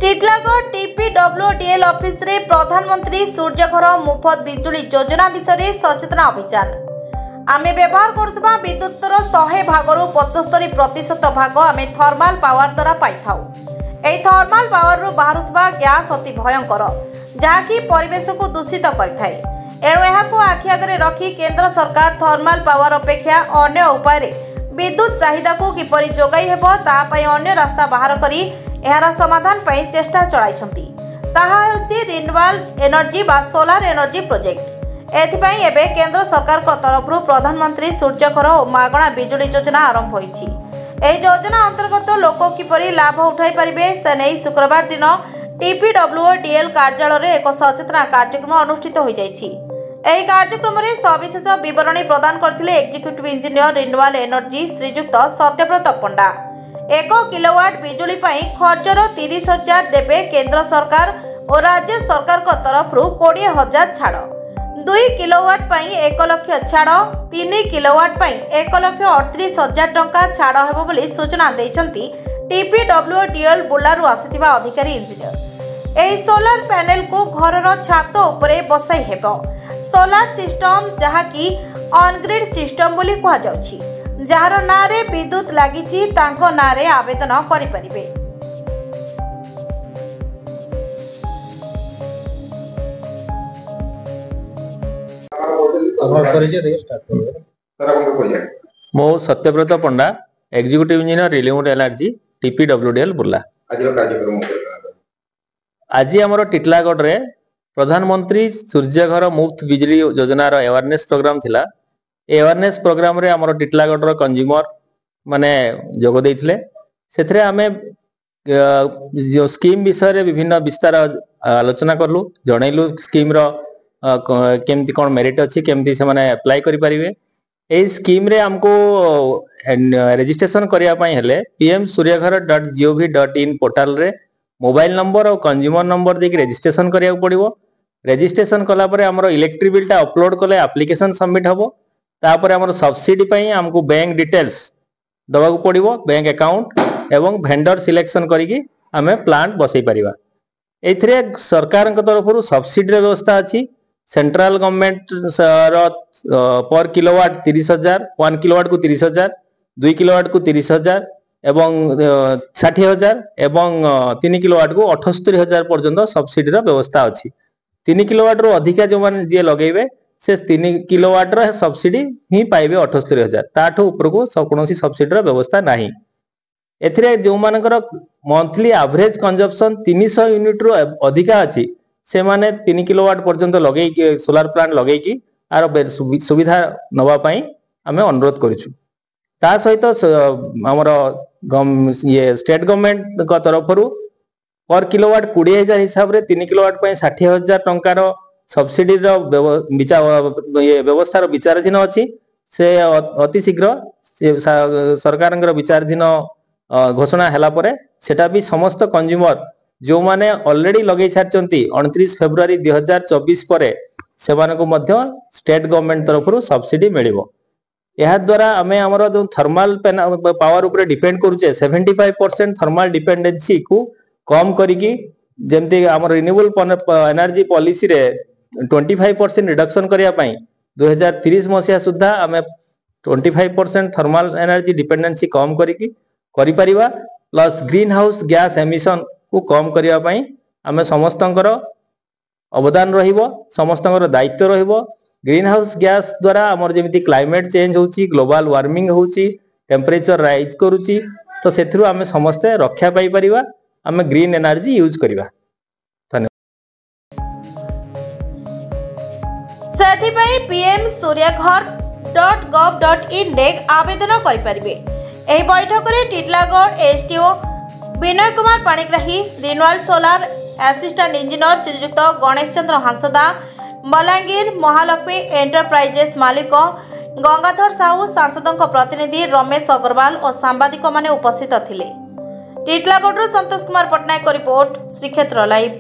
Titlagarh टीपीडब्ल्यूडीएल office रे प्रधानमंत्री सूर्यघर मुफत बिजुली योजना विषय सचेतना अभियान। आमे व्यवहार करुवा विद्युतर 100 भागरू 75% भाग आमे थर्माल पावर द्वारा पाई थाउ। एही थर्माल पावर रु बाहरुवा गैस अति भयंकर जहाँकि परिवेश को दूषित करिथाय। एणु एहाको आखि आगरे रखी केंद्र सरकार थर्माल पावर अपेक्षा अन्य उपाय रे विद्युत चाहिदा को किपरि जोगाई हेबो ताहा पई अन्य रास्ता बाहर करी एहार समाधान पई चेष्टा चलाइछंती। ताहा हेउची रिन्यूएबल एनर्जी बा सोलार एनर्जी प्रोजेक्ट। एथिपई एबे केंद्र सरकार को तरफरु प्रधानमंत्री सूर्यघर और मागणा बिजुली योजना आरंभ होईछि। एही योजना अंतर्गत लोक किपरि लाभ उठाई परिबे से नै शुक्रवार दिन टीपीडब्ल्यूडीएल कार्यालय रे एक सचेतना कार्यक्रम अनुष्ठित होई जायछि। एही कार्यक्रम रे सविशेष विवरणी प्रदान करथिले एक्जिक्यूटिव इंजीनियर रिन्यूएबल एनर्जी श्रीजुक्त सत्यव्रत पंडा। 1 किलोवाट बिजुली पाई खर्चर 30,000 देबे केंद्र सरकार और राज्य सरकार को तरफ 20,000 छाड़। 2 किलोवाट पाई 1 लाख छाड़, 3 किलोवाट पाई 1,38,000 टंका छाड़ हेबो बोली सूचना दैछंती टीपीडब्ल्यूडीएल बुलारू आसीथिबा अधिकारी इंजीनियर। एही सोलार पैनल को घरर छात उपरे बसाई हेबो। सोलार सिस्टम जहा कि ऑन-ग्रिड सिस्टम बोली कहा जाउछि, जार नारे विद्युत लागिछि तांको नारे आवेदन करि परिबे। मो Satyabrata Panda executive engineer renewable energy TPWDL Burla. आज आमर टिटलागढ़ रे प्रधानमंत्री सूर्यघर मुफ्त बिजली योजनार अवेयरनेस प्रोग्राम थिला। अवेयरनेस प्रोग्राम रे आमर टिटलागढ़ कंज्यूमर माने जोग देइथिले। सेथरे आमे जो स्कीम विषय रे विभिन्न विस्तार आलोचना करलु, जणैलु स्कीम रो केमती कोन मेरिट अछि, केमती से माने अप्लाई करि परिबे। एई स्कीम रे हमको रजिस्ट्रेशन करिया पई हेले pmsuryaghar.gov.in पोर्टल रे मोबाइल नंबर और कंज्यूमर नंबर देके रजिस्ट्रेशन करिया पड़िबो। रजिस्ट्रेशन कला परे हमरो इलेक्ट्रिक बिल टा अपलोड कले एप्लीकेशन सबमिट हबो। तापर हमरो सब्सिडी पई हमको बैंक डिटेल्स दबाकू पड़िबो, बैंक अकाउंट एवं वेंडर सिलेक्शन करिकि हमें प्लांट बसई परिबा। एथिरे सरकार के तरफरु सब्सिडी व्यवस्था अछि। सेंट्रल गवर्नमेंट पर किलोवाट 30,000, 1 किलोवाट को 30,000, 2 किलोवाट को 30,000 एवं 60,000 एवं 3 किलोवाट को 78,000 पर्यंत सब्सिडी व्यवस्था अछि। 3 किलोवाट रो अधिका जो मान जे लगेबे से 3 किलोवाट रो सब्सिडी ही पाइबे 78,000। ताठो ऊपर को कोनोसी सब्सिडी रो व्यवस्था नाही। एथिरे जो मानकर मंथली एवरेज कंजप्शन 300 यूनिट रो अधिका अछि से माने 3 किलोवाट पर्यंत लगेई कि सोलार प्लांट लगेई कि आरो सुविधा नवा पई हमें अनुरोध करिछु। ता सहित हमर ये स्टेट गवर्नमेंट का तरफरु पर किलोवाट 20,000 हिसाब रे 3 किलोवाट पई 60,000 टंका रो सब्सिडी रो व्यवस्था रो विचाराधीन अछि। से अति शीघ्र सरकार विचाराधीन घोषणा हला परे सेटा भी समस्त कंज्यूमर जो माने ऑलरेडी लगे छारचंती 29 फेब्रुआरी 2024 परे से माने को मध्य स्टेट गवर्नमेंट तरफरु सब्सिडी मिलिबो। यह द्वारा आमे हमर जो थर्मल पावर ऊपर डिपेंड करूचे 75% थर्मल डिपेंडेंसी को कम करिकी जेमती हमर रिन्यूएबल एनर्जी पॉलिसी रे 25% रिडक्शन करिया पई 2030 मसिया सुद्धा आमे 25% थर्मल एनर्जी डिपेंडेंसी कम करिकी करि परिबा। Plus greenhouse gas emission को कम करिया पई आमे समस्तंकर अवदान रहिबो, समस्तंकर दायित्व रहिबो। ग्रीन हाउस गैस द्वारा हमर जेमिति क्लाइमेट चेंज होउची, ग्लोबल वार्मिंग होउची, टेम्परेचर राइज करूची, तो सेथरु आमे समस्त रक्षा पाई परिबा। आमे ग्रीन एनर्जी यूज करिबा। सेथि पई pmsuryaghar.gov.in रे आवेदन करि परिबे। एही बैठक रे Titlagarh STO Vinay Kumar Panigrahi, renewable solar assistant engineer Srijukta Ganesh Chandra Hansda, Balangir Mahalakshmi enterprises मालिक गंगाधर साहू, सांसदों प्रतिनिधि रमेश अग्रवाल और सांबादिक माने उपस्थित थिले। टिटलागढ़ संतोष कुमार पटनायक रिपोर्ट, श्रीक्षेत्र लाइव।